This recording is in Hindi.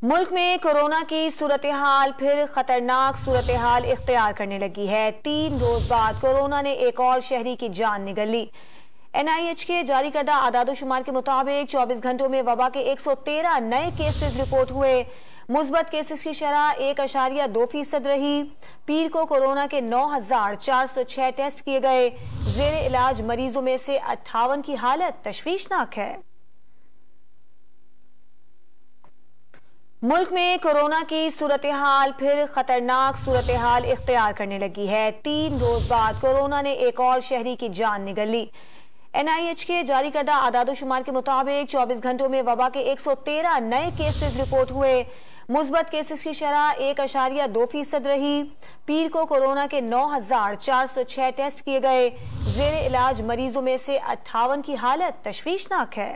मुल्क में कोरोना की सूरत हाल फिर खतरनाक सूरत हाल इख्तियार करने लगी है। 3 रोज बाद कोरोना ने एक और शहरी की जान निगल ली। NIH के जारी करदा आदादोशुमार के मुताबिक 24 घंटों में वबा के 113 नए केसेस रिपोर्ट हुए। मुस्बत केसेस की शरह 1.2% रही। पीर को कोरोना के 9,406 टेस्ट किए गए। जेर इलाज मरीजों में से 58 की हालत तशवीशनाक है। मुल्क में कोरोना की सूरत हाल फिर खतरनाक सूरत हाल इख्तियार करने लगी है। 3 रोज बाद कोरोना ने एक और शहरी की जान निगल ली। NIH के जारी करदा आदादोशुमार के मुताबिक 24 घंटों में वबा के 113 नए केसेस रिपोर्ट हुए। मुस्बत केसेस की शरह 1.2% रही। पीर को कोरोना के 9,406 टेस्ट किए गए। जेर इलाज मरीजों में से 58 की हालत तशवीशनाक है।